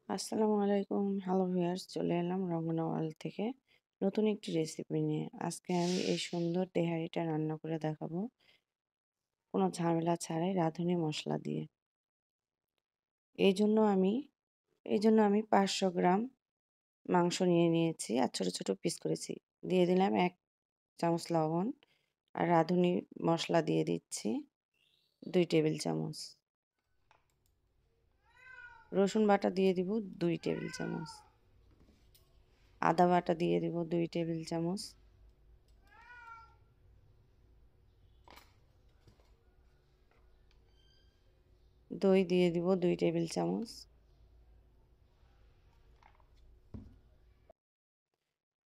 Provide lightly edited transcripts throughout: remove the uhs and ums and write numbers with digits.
আসসালামু আলাইকুম। Hello viewers, চলে এলাম রঙ্গনা ওয়ার্ল্ড থেকে নতুন একটি রেসিপি নিয়ে। আজকে আমি এই সুন্দর তেহারিটা রান্না করে দেখাবো, কোনো ঝামেলা ছাড়াই রাঁধুনি মশলা দিয়ে। এই জন্য আমি এই জন্য আমি 500 গ্রাম মাংস নিয়ে নিয়েছি আর ছোট ছোট পিস করেছি। দিয়ে দিলাম 1 চামচ লবণ আর রাঁধুনি মশলা দিয়ে দিচ্ছি 2 টেবিল চামচ। রসুন বাটা দিয়ে দিব 2 টেবিল চামচ। আদা বাটা দিয়ে দিব 2 টেবিল চামচ। দই দিয়ে দিব 2 টেবিল চামচ।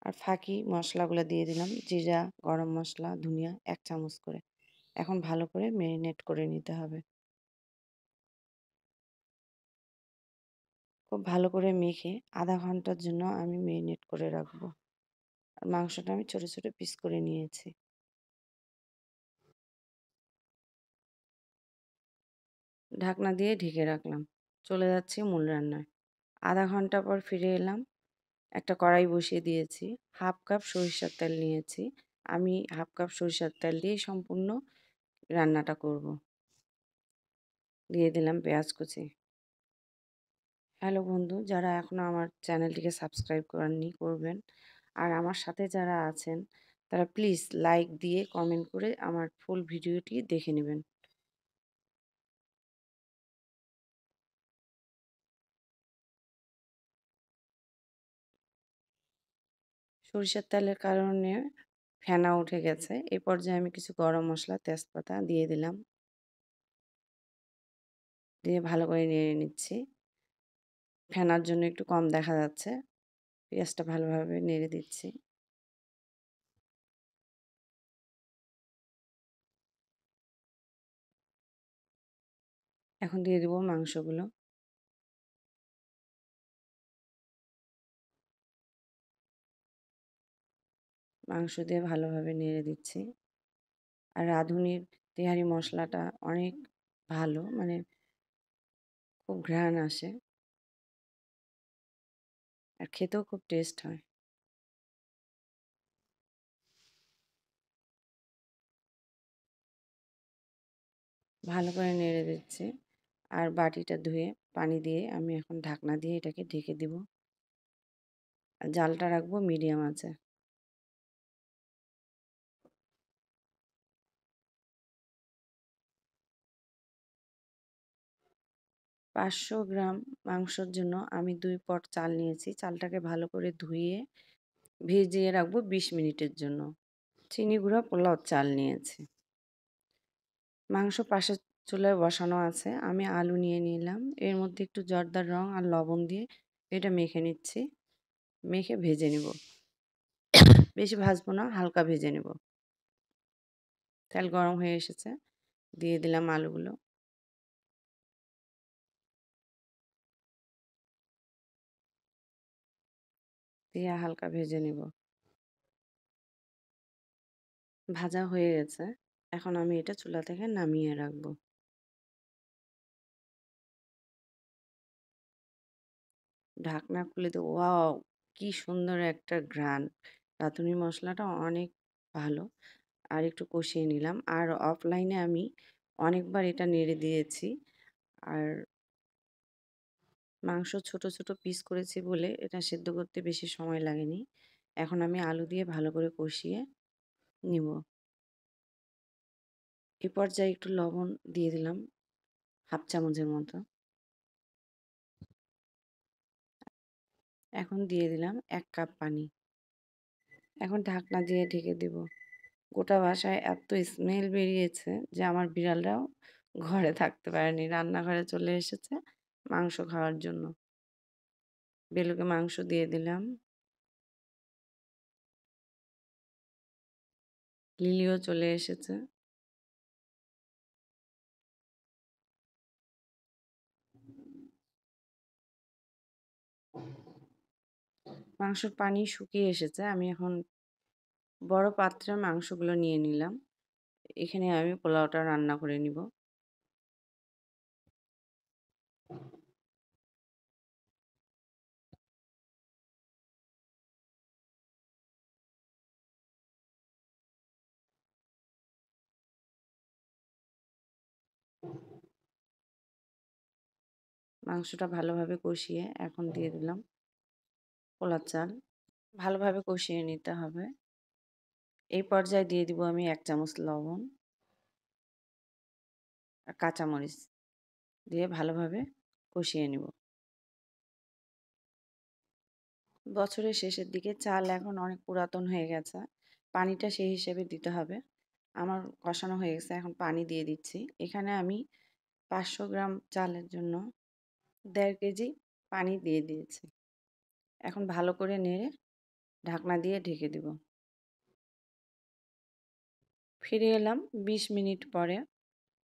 আর ফাঁকি মশলাগুলো দিয়ে দিলাম, জিরা, গরম মশলা, ধনিয়া 1 চামচ করে। এখন ভালো করে মেরিনেট করে নিতে হবে। খুব ভালো করে মেখে আধা ঘন্টার জন্য আমি মেরিনেট করে রাখবো। আর মাংসটা আমি ছোট ছোট পিস করে নিয়েছি। ঢাকনা দিয়ে ঢেকে রাখলাম। চলে যাচ্ছি মূল রান্নায়। আধা ঘন্টা পর ফিরে এলাম। একটা কড়াই বসিয়ে দিয়েছি। হাফ কাপ সরিষার তেল নিয়েছি। আমি হাফ কাপ সরিষার তেল দিয়ে সম্পূর্ণ রান্নাটা করব। দিয়ে দিলাম পেঁয়াজ কুচি। হ্যালো বন্ধু, যারা এখনো আমার চ্যানেলটিকে সাবস্ক্রাইব করেননি করবেন। আর আমার সাথে যারা আছেন তারা প্লিজ লাইক দিয়ে কমেন্ট করে আমার ফুল ভিডিওটি দেখে নেবেন। সরিষার তেলের কারণে ফেনা উঠে গেছে। এই পর্যায়ে আমি কিছু গরম মশলা, তেজপাতা দিয়ে দিলাম। দিয়ে ভালো করে নেড়ে নিচ্ছি। ফেনার জন্য একটু কম দেখা যাচ্ছে। পেঁয়াজটা ভালোভাবে নেড়ে দিচ্ছি। এখন দিয়ে দেবো মাংসগুলো। মাংস দিয়ে ভালোভাবে নেড়ে দিচ্ছি। আর রাঁধুনির তেহারি মশলাটা অনেক ভালো, মানে খুব ঘ্রাণ আসে আর খেতেও খুব টেস্ট হয়। ভালো করে নেড়ে দিচ্ছি। আর বাটিটা ধুয়ে পানি দিয়ে আমি এখন ঢাকনা দিয়ে এটাকে ঢেকে দিব। আর জালটা রাখবো মিডিয়াম আঁচে। 500 গ্রাম মাংসের জন্য আমি 2 পট চাল নিয়েছি। চালটাকে ভালো করে ধুয়ে ভিজিয়ে রাখবো 20 মিনিটের জন্য। চিনি গুঁড়া পোলাও চাল নিয়েছি। মাংস পাশের চুলায় বসানো আছে। আমি আলু নিয়ে নিলাম। এর মধ্যে একটু জর্দার রং আর লবণ দিয়ে এটা মেখে নিচ্ছি। মেখে ভেজে নিব। বেশি ভাজবো না, হালকা ভেজে নেব। তেল গরম হয়ে এসেছে। দিয়ে দিলাম আলুগুলো। দিয়ে হালকা ভেজে নেব। ভাজা হয়ে গেছে। এখন আমি এটা চুলা থেকে নামিয়ে রাখবো। ঢাকনা খুলে তো ওয়াও! কি সুন্দর একটা ঘ্রাণ। রাঁধুনি মসলাটা অনেক ভালো। আর একটু কষিয়ে নিলাম। আর অফলাইনে আমি অনেকবার এটা নেড়ে দিয়েছি। আর মাংস ছোট ছোট পিস করেছি বলে এটা সেদ্ধ করতে বেশি সময় লাগেনি। এখন আমি আলু দিয়ে ভালো করে কষিয়ে নিব। এ পর্যায়ে একটু লবণ দিয়ে দিলাম, হাফ চামচের মতো। এখন দিয়ে দিলাম 1 কাপ পানি। এখন ঢাকনা দিয়ে ঢেকে দেব। গোটা বাসায় এত স্মেল বেরিয়েছে যে আমার বিড়ালরাও ঘরে থাকতে পারেনি। রান্নাঘরে চলে এসেছে মাংস খাওয়ার জন্য। বেলুকে মাংস দিয়ে দিলাম। লিলিও চলে এসেছে। মাংসের পানি শুকিয়ে এসেছে। আমি এখন বড় পাত্রে মাংসগুলো নিয়ে নিলাম। এখানে আমি পোলাওটা রান্না করে নিব। মাংসটা ভালোভাবে কষিয়ে এখন দিয়ে দিলাম পোলার চাল। ভালোভাবে কষিয়ে নিতে হবে। এই পর্যায়ে দিয়ে দিব আমি ১ চামচ লবণ আর কাঁচামরিচ দিয়ে ভালোভাবে কষিয়ে নিব। বছরের শেষের দিকে চাল এখন অনেক পুরাতন হয়ে গেছে। পানিটা সেই হিসেবে দিতে হবে। আমার কষানো হয়ে গেছে, এখন পানি দিয়ে দিচ্ছি। এখানে আমি ৫০০ গ্রাম চালের জন্য ১.৫ কেজি পানি দিয়ে দিয়েছি। এখন ভালো করে নেড়ে ঢাকনা দিয়ে ঢেকে দিব। ফিরে এলাম ২০ মিনিট পরে।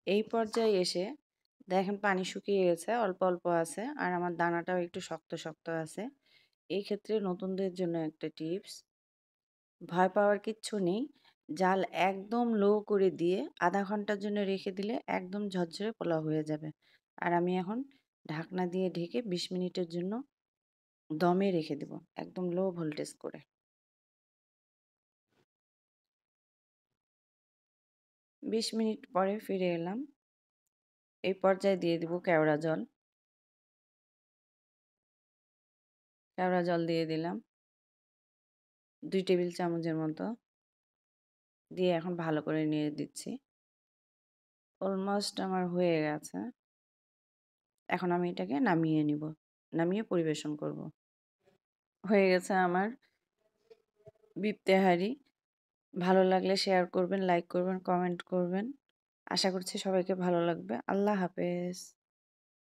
এই পর্যায়ে এসে দেখেন পানি শুকিয়ে গেছে, অল্প, অল্প আছে আর আমার দানাটাও একটু শক্ত, শক্ত আছে। এই ক্ষেত্রে নতুনদের জন্য একটা টিপস, ভয় পাওয়ার কিচ্ছু নেই। জাল একদম লো করে দিয়ে ০.৫ ঘন্টার জন্য রেখে দিলে একদম ঝরঝরে পোলাও হয়ে যাবে। আর আমি এখন ঢাকনা দিয়ে ঢেকে ২০ মিনিটের জন্য দমে রেখে দেব, একদম লো ভোল্টেজ করে। ২০ মিনিট পরে ফিরে এলাম। এই পর্যায়ে দিয়ে দিব কেওড়া জল। কেওড়া জল দিয়ে দিলাম ২ টেবিল চামচের মতো। দিয়ে এখন ভালো করে নেড়ে দিচ্ছি। অলমোস্ট আমার হয়ে গেছে। এখন আমি এটাকে নামিয়ে নিব। নামিয়ে পরিবেশন করব। হয়ে গেছে আমার বিপ তেহারি। ভালো লাগলে শেয়ার করবেন, লাইক করবেন, কমেন্ট করবেন। আশা করছি সবাইকে ভালো লাগবে। আল্লাহ হাফেজ।